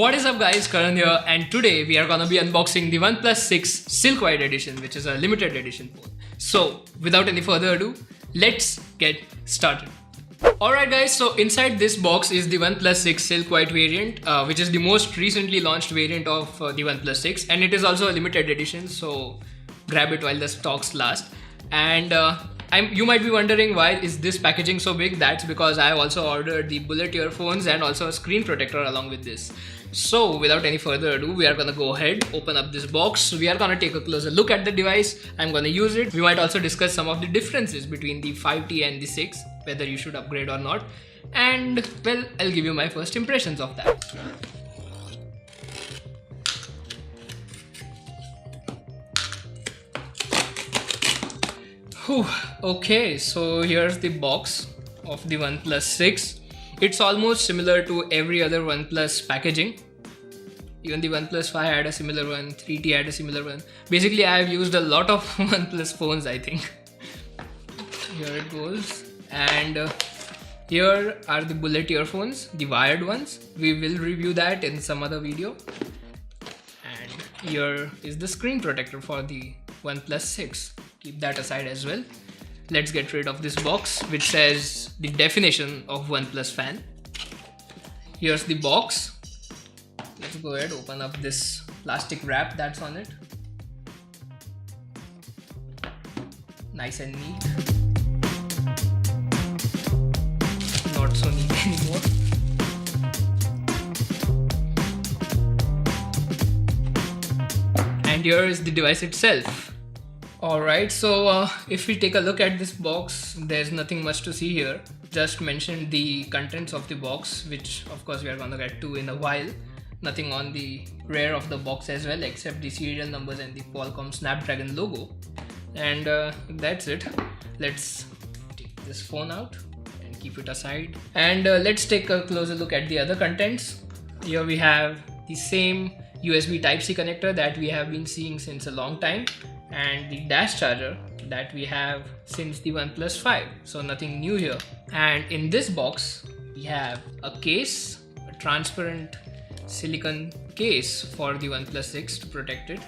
What is up guys, Karan here, and today we are gonna be unboxing the OnePlus 6 Silk White Edition, which is a limited edition phone. So without any further ado, let's get started. Alright guys, so inside this box is the OnePlus 6 Silk White variant, which is the most recently launched variant of the OnePlus 6, and it is also a limited edition, so grab it while the stocks last. And you might be wondering why is this packaging so big. That's because I have also ordered the bullet earphones and also a screen protector along with this. So without any further ado, we are gonna go ahead, open up this box. We are gonna take a closer look at the device. I'm gonna use it. We might also discuss some of the differences between the 5T and the 6, whether you should upgrade or not. And well, I'll give you my first impressions of that. Whew. Okay, so here's the box of the OnePlus 6. It's almost similar to every other OnePlus packaging. Even the OnePlus 5 had a similar one, 3T had a similar one. Basically, I have used a lot of OnePlus phones, I think. Here it goes. And here are the bullet earphones, the wired ones. We will review that in some other video. And here is the screen protector for the OnePlus 6. Keep that aside as well. Let's get rid of this box which says the definition of OnePlus fan. Here's the box. Let's go ahead, open up this plastic wrap that's on it. Nice and neat. Not so neat anymore. And here is the device itself. Alright, so if we take a look at this box, there's nothing much to see here. Just mentioned the contents of the box, which of course we are gonna get to in a while. Nothing on the rear of the box as well, except the serial numbers and the Qualcomm Snapdragon logo. And that's it. Let's take this phone out and keep it aside. And let's take a closer look at the other contents. Here we have the same USB Type-C connector that we have been seeing since a long time, and the dash charger that we have since the OnePlus 5, so nothing new here. And in this box we have a case, a transparent silicone case for the OnePlus 6 to protect it.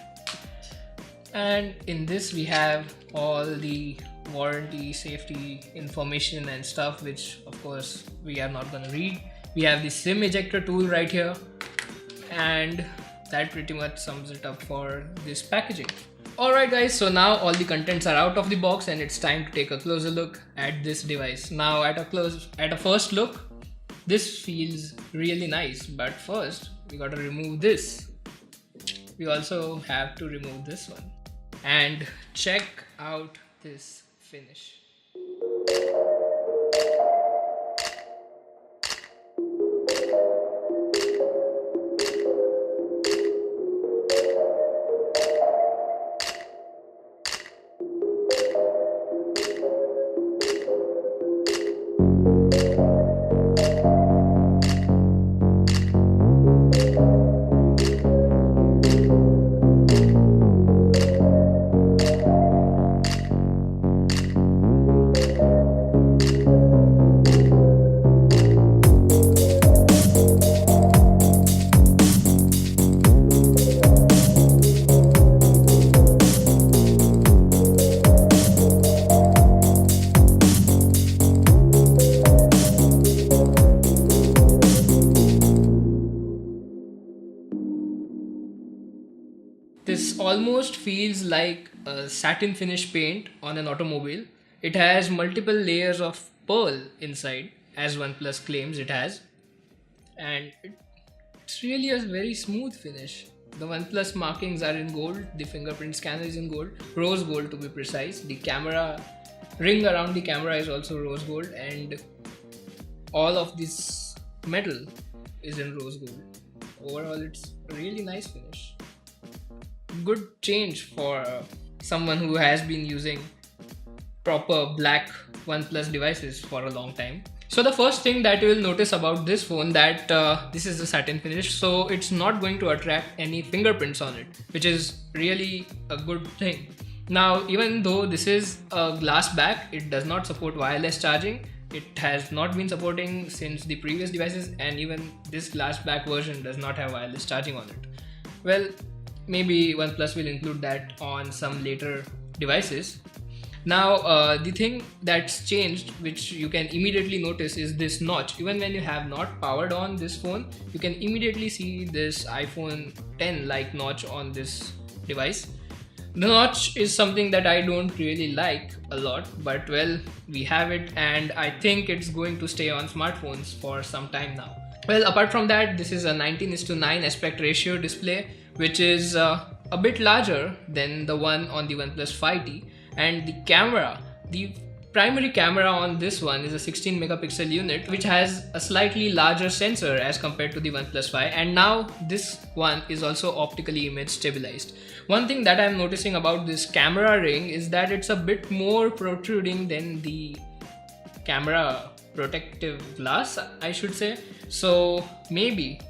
And in this we have all the warranty, safety information and stuff, which of course we are not going to read. We have the SIM ejector tool right here, and that pretty much sums it up for this packaging. Alright guys, so now all the contents are out of the box and it's time to take a closer look at this device. Now at a first look, this feels really nice, but first we gotta remove this. We also have to remove this one. And check out this finish. This almost feels like a satin finish paint on an automobile. It has multiple layers of pearl inside, as OnePlus claims it has. And it's really a very smooth finish. The OnePlus markings are in gold, the fingerprint scanner is in gold, rose gold to be precise. The camera ring around the camera is also rose gold, and all of this metal is in rose gold. Overall, it's a really nice finish. Good change for someone who has been using proper black OnePlus devices for a long time. So the first thing that you will notice about this phone, that this is a satin finish, so it's not going to attract any fingerprints on it, which is really a good thing. Now, even though this is a glass back, it does not support wireless charging, it has not been supporting since the previous devices, and even this glass back version does not have wireless charging on it. Well, maybe OnePlus will include that on some later devices. Now, the thing that's changed, which you can immediately notice, is this notch. Even when you have not powered on this phone, you can immediately see this iPhone 10 like notch on this device. The notch is something that I don't really like a lot, but well, we have it, and I think it's going to stay on smartphones for some time now. Well, apart from that, this is a 19:9 aspect ratio display, which is a bit larger than the one on the OnePlus 5T. And the primary camera on this one is a 16 megapixel unit, which has a slightly larger sensor as compared to the OnePlus 5, and now this one is also optically image stabilized. One thing that I'm noticing about this camera ring is that it's a bit more protruding than the camera protective glass, I should say. So maybe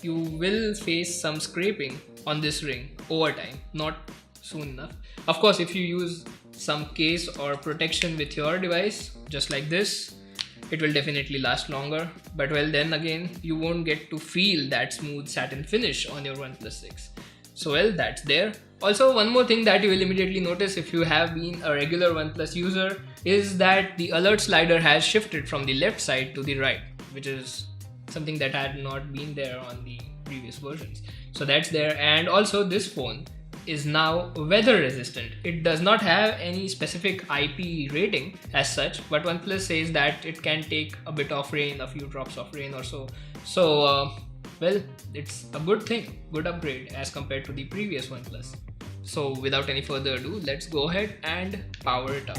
you will face some scraping on this ring over time, not soon enough. Of course, if you use some case or protection with your device, just like this, it will definitely last longer. But well, then again, you won't get to feel that smooth satin finish on your OnePlus 6. So well, that's there. Also, one more thing that you will immediately notice if you have been a regular OnePlus user is that the alert slider has shifted from the left side to the right, which is something that had not been there on the previous versions. So that's there. And also, this phone is now weather resistant. It does not have any specific IP rating as such, but OnePlus says that it can take a bit of rain, a few drops of rain or so. So well, it's a good thing, good upgrade as compared to the previous OnePlus. So without any further ado, let's go ahead and power it up.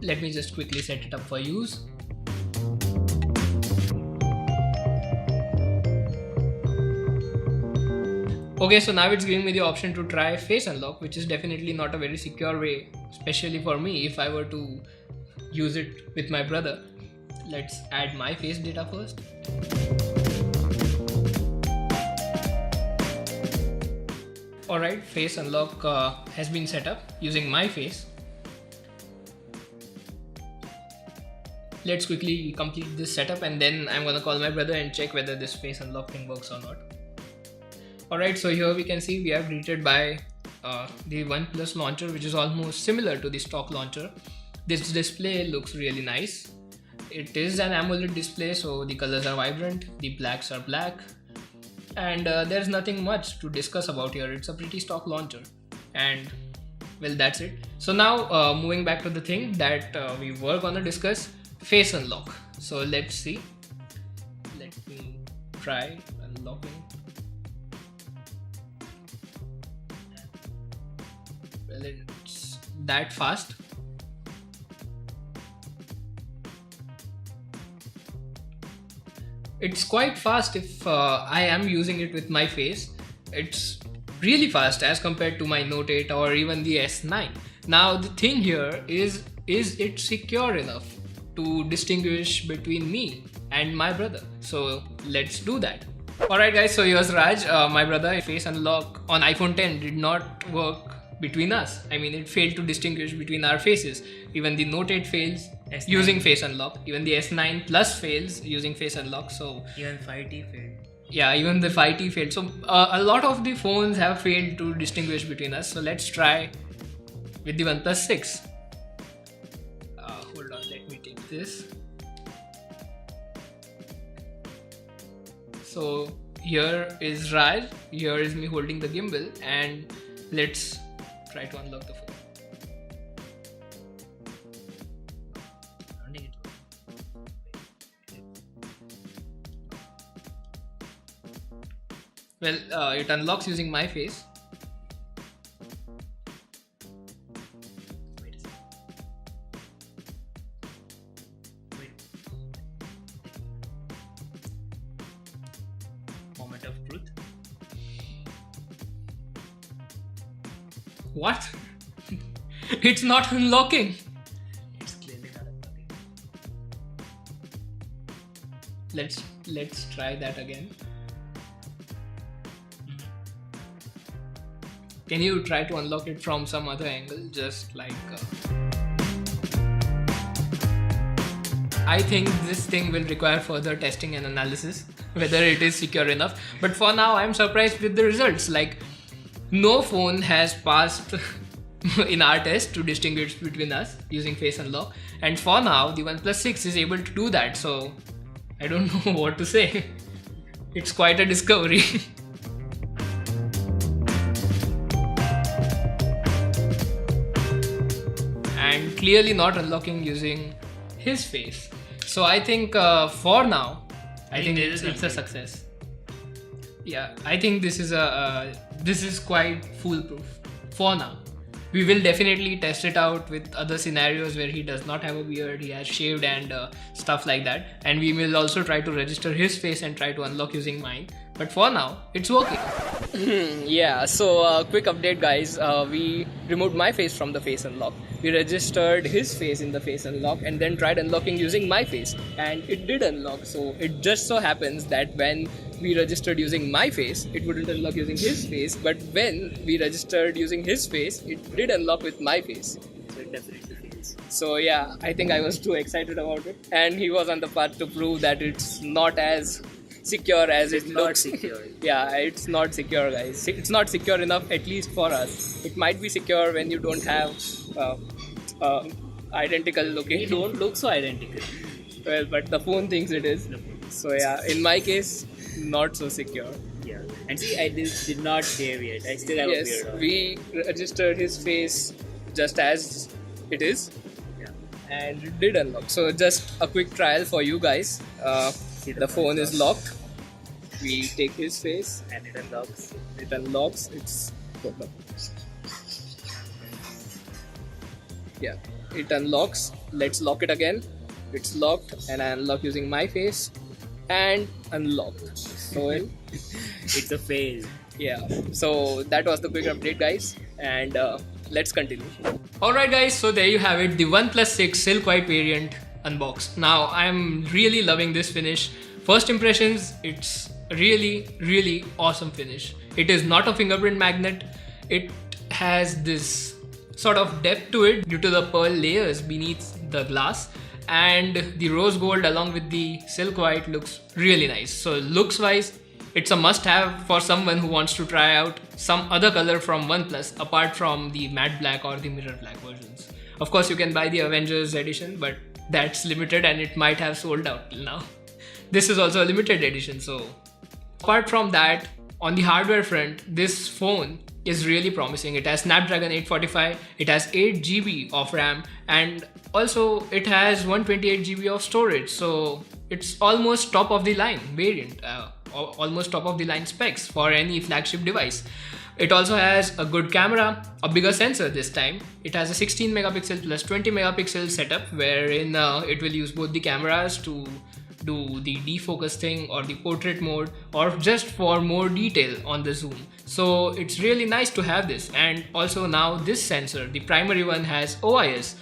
Let me just quickly set it up for use. Okay, so now it's giving me the option to try face unlock, which is definitely not a very secure way, especially for me if I were to use it with my brother. Let's add my face data first. Alright, face unlock has been set up using my face. Let's quickly complete this setup, and then I'm gonna call my brother and check whether this face unlock thing works or not. Alright, so here we can see we are greeted by the OnePlus launcher, which is almost similar to the stock launcher. This display looks really nice. It is an AMOLED display, so the colors are vibrant, the blacks are black, and there's nothing much to discuss about here. It's a pretty stock launcher, and well, that's it. So now moving back to the thing that we were gonna discuss, face unlock. So let's see. Let me try unlocking. Well, it's that fast. It's quite fast if I am using it with my face. It's really fast as compared to my Note 8 or even the S9. Now the thing here is it secure enough to distinguish between me and my brother? So let's do that. Alright guys, so here's Raj, my brother. Face unlock on iPhone 10 did not work between us. I mean, it failed to distinguish between our faces. Even the Note 8 fails S9. Using face unlock. Even the S9 Plus fails using face unlock. So even 5T failed. Yeah, even the 5T failed. So a lot of the phones have failed to distinguish between us. So let's try with the OnePlus 6. Hold on, let me take this. So here is Raj, here is me holding the gimbal, and let's try to unlock the phone. Well, it unlocks using my face. Wait a second. Wait. Moment of truth. What? It's not unlocking. It's clearly not unlocking. Let's try that again. Can you try to unlock it from some other angle? Just like I think this thing will require further testing and analysis whether it is secure enough. But for now, I'm surprised with the results. Like, no phone has passed in our test to distinguish between us using face unlock, and for now the OnePlus 6 is able to do that, so I don't know what to say. It's quite a discovery. And clearly not unlocking using his face. So I think for now, I think it's a success. Yeah, I think this is quite foolproof for now. We will definitely test it out with other scenarios where he does not have a beard, he has shaved and stuff like that. And we will also try to register his face and try to unlock using mine. But for now, it's working. Yeah, so quick update guys. We removed my face from the face unlock. We registered his face in the face unlock and then tried unlocking using my face. And it did unlock. So it just so happens that when we registered using my face, it wouldn't unlock using his face. But when we registered using his face, it did unlock with my face. So it definitely fails. So yeah, I think I was too excited about it. And he was on the path to prove that it's not as secure as it looks. Not secure. Yeah, it's not secure, guys. It's not secure enough, at least for us. It might be secure when you don't have identical looking. They don't look so identical. Well, but the phone thinks it is. So yeah, in my case, not so secure. Yeah. And see, I did not shave yet. I still have a Yes, beard on. we registered his face just as it is. Yeah. And it did unlock. So just a quick trial for you guys. The phone is locked. We take his face. And it unlocks. It unlocks. Yeah, it unlocks. Let's lock it again. It's locked, and I unlock using my face, and unlocked. So It's a phase. yeah. So that was the quick update, guys, and let's continue. Alright, guys. So there you have it, the OnePlus 6 Silk White variant unboxed. Now I'm really loving this finish. First impressions, it's really awesome finish. It is not a fingerprint magnet. It has this sort of depth to it due to the pearl layers beneath the glass, and the rose gold along with the silk white looks really nice. So looks wise, it's a must have for someone who wants to try out some other color from OnePlus apart from the matte black or the mirror black versions. Of course, you can buy the Avengers edition, but that's limited and it might have sold out till now. This is also a limited edition. So apart from that, on the hardware front, this phone is really promising. It has Snapdragon 845, it has 8GB of RAM, and also it has 128GB of storage. So it's almost top of the line variant, almost top of the line specs for any flagship device. It also has a good camera, a bigger sensor this time. It has a 16 megapixel plus 20 megapixel setup wherein it will use both the cameras to do the defocus thing or the portrait mode or just for more detail on the zoom. So it's really nice to have this. And also now this sensor, the primary one, has OIS,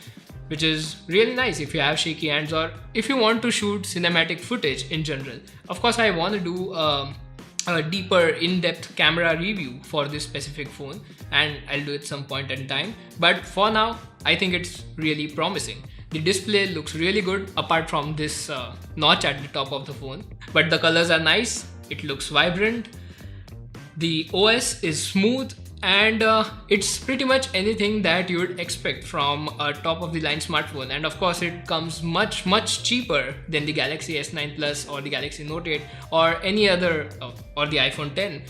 which is really nice if you have shaky hands or if you want to shoot cinematic footage in general. Of course, I want to do a deeper in-depth camera review for this specific phone, and I'll do it some point in time. But for now, I think it's really promising. The display looks really good apart from this notch at the top of the phone. But the colors are nice, it looks vibrant, the OS is smooth, and it's pretty much anything that you would expect from a top of the line smartphone. And of course it comes much cheaper than the Galaxy S9 Plus or the Galaxy Note 8 or any other or the iPhone 10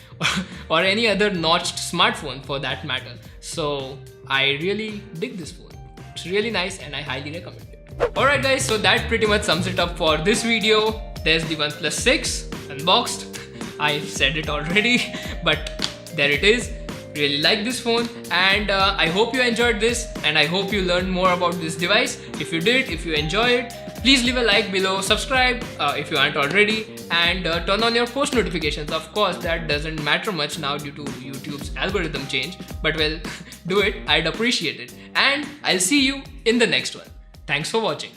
or any other notched smartphone for that matter. So I really dig this phone. It's really nice and I highly recommend it. Alright guys, so that pretty much sums it up for this video. There's the OnePlus 6 unboxed. I've said it already, but there it is. Really like this phone, and I hope you enjoyed this, and I hope you learned more about this device. If you did, if you enjoy it, please leave a like below, subscribe if you aren't already, and turn on your post notifications. Of course, that doesn't matter much now due to YouTube's algorithm change, but well, do it, I'd appreciate it. And I'll see you in the next one. Thanks for watching.